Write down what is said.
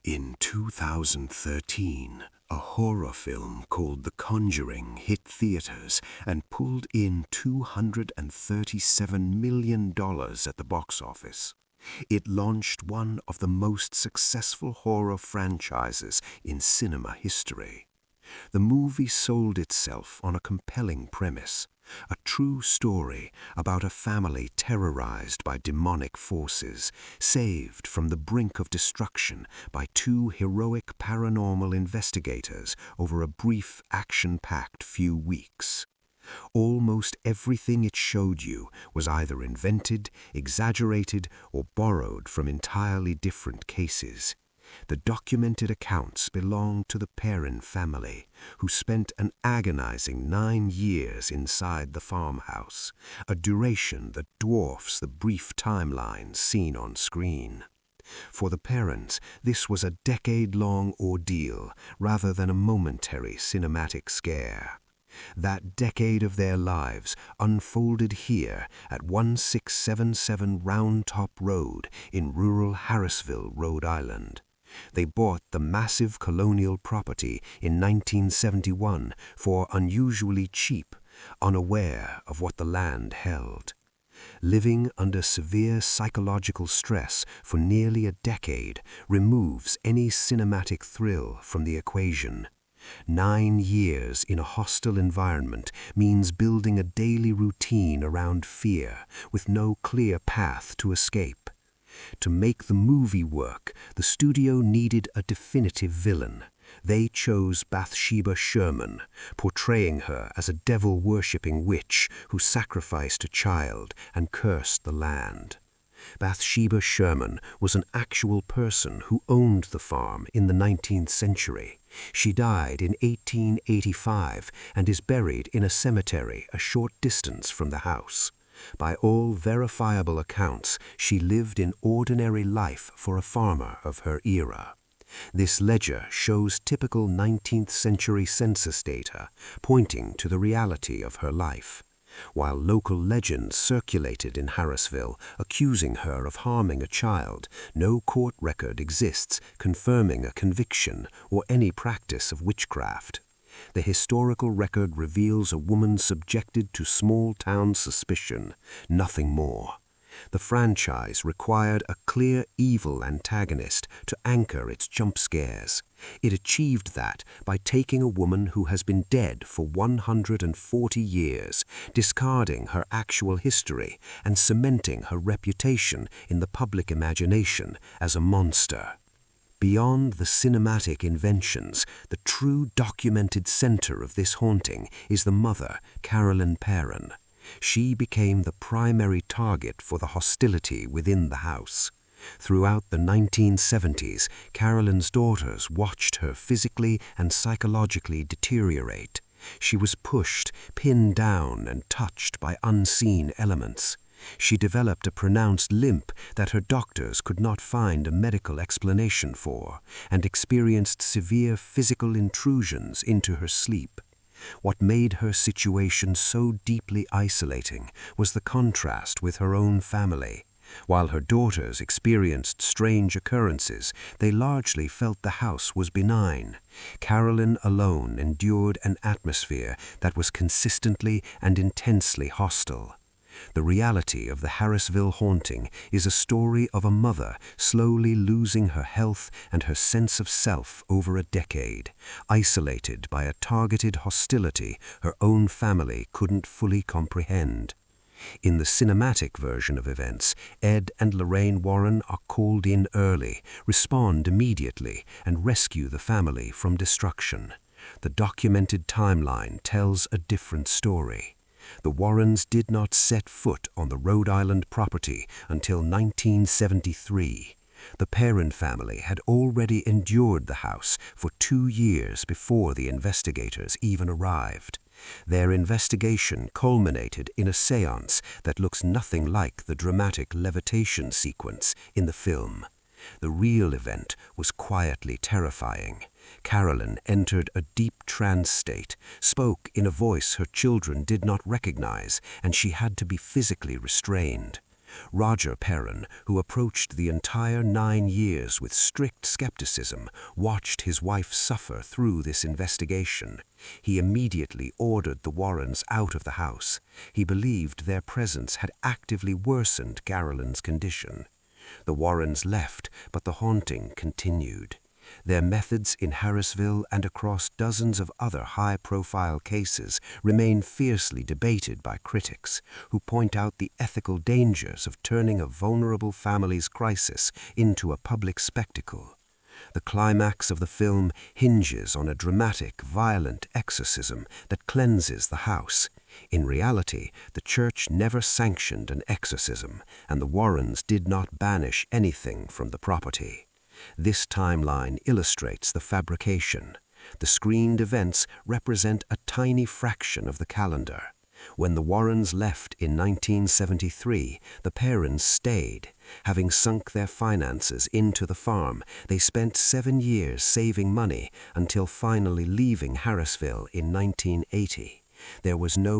In 2013, a horror film called The Conjuring hit theaters and pulled in $237 million at the box office. It launched one of the most successful horror franchises in cinema history. The movie sold itself on a compelling premise, a true story about a family terrorized by demonic forces, saved from the brink of destruction by two heroic paranormal investigators over a brief, action-packed few weeks. Almost everything it showed you was either invented, exaggerated, or borrowed from entirely different cases. The documented accounts belong to the Perrin family, who spent an agonizing 9 years inside the farmhouse, a duration that dwarfs the brief timeline seen on screen. For the Perrins, this was a decade-long ordeal rather than a momentary cinematic scare. That decade of their lives unfolded here at 1677 Round Top Road in rural Harrisville, Rhode Island. They bought the massive colonial property in 1971 for unusually cheap, unaware of what the land held. Living under severe psychological stress for nearly a decade removes any cinematic thrill from the equation. 9 years in a hostile environment means building a daily routine around fear with no clear path to escape. To make the movie work, the studio needed a definitive villain. They chose Bathsheba Sherman, portraying her as a devil-worshipping witch who sacrificed a child and cursed the land. Bathsheba Sherman was an actual person who owned the farm in the 19th century. She died in 1885 and is buried in a cemetery a short distance from the house. By all verifiable accounts, she lived in ordinary life for a farmer of her era. This ledger shows typical 19th century census data, pointing to the reality of her life. While local legends circulated in Harrisville accusing her of harming a child, no court record exists confirming a conviction or any practice of witchcraft. The historical record reveals a woman subjected to small-town suspicion, nothing more. The franchise required a clear evil antagonist to anchor its jump scares. It achieved that by taking a woman who has been dead for 140 years, discarding her actual history, and cementing her reputation in the public imagination as a monster. Beyond the cinematic inventions, the true documented center of this haunting is the mother, Carolyn Perrin. She became the primary target for the hostility within the house. Throughout the 1970s, Carolyn's daughters watched her physically and psychologically deteriorate. She was pushed, pinned down, and touched by unseen elements. She developed a pronounced limp that her doctors could not find a medical explanation for, and experienced severe physical intrusions into her sleep. What made her situation so deeply isolating was the contrast with her own family. While her daughters experienced strange occurrences, they largely felt the house was benign. Carolyn alone endured an atmosphere that was consistently and intensely hostile. The reality of the Harrisville haunting is a story of a mother slowly losing her health and her sense of self over a decade, isolated by a targeted hostility her own family couldn't fully comprehend. In the cinematic version of events, Ed and Lorraine Warren are called in early, respond immediately, and rescue the family from destruction. The documented timeline tells a different story. The Warrens did not set foot on the Rhode Island property until 1973. The Perrin family had already endured the house for 2 years before the investigators even arrived. Their investigation culminated in a séance that looks nothing like the dramatic levitation sequence in the film. The real event was quietly terrifying. Carolyn entered a deep trance state, spoke in a voice her children did not recognize, and she had to be physically restrained. Roger Perrin, who approached the entire 9 years with strict skepticism, watched his wife suffer through this investigation. He immediately ordered the Warrens out of the house. He believed their presence had actively worsened Carolyn's condition. The Warrens left, but the haunting continued. Their methods in Harrisville and across dozens of other high-profile cases remain fiercely debated by critics, who point out the ethical dangers of turning a vulnerable family's crisis into a public spectacle. The climax of the film hinges on a dramatic, violent exorcism that cleanses the house. In reality, the church never sanctioned an exorcism, and the Warrens did not banish anything from the property. This timeline illustrates the fabrication. The screened events represent a tiny fraction of the calendar. When the Warrens left in 1973, the Perrins stayed. Having sunk their finances into the farm, they spent 7 years saving money until finally leaving Harrisville in 1980. There was no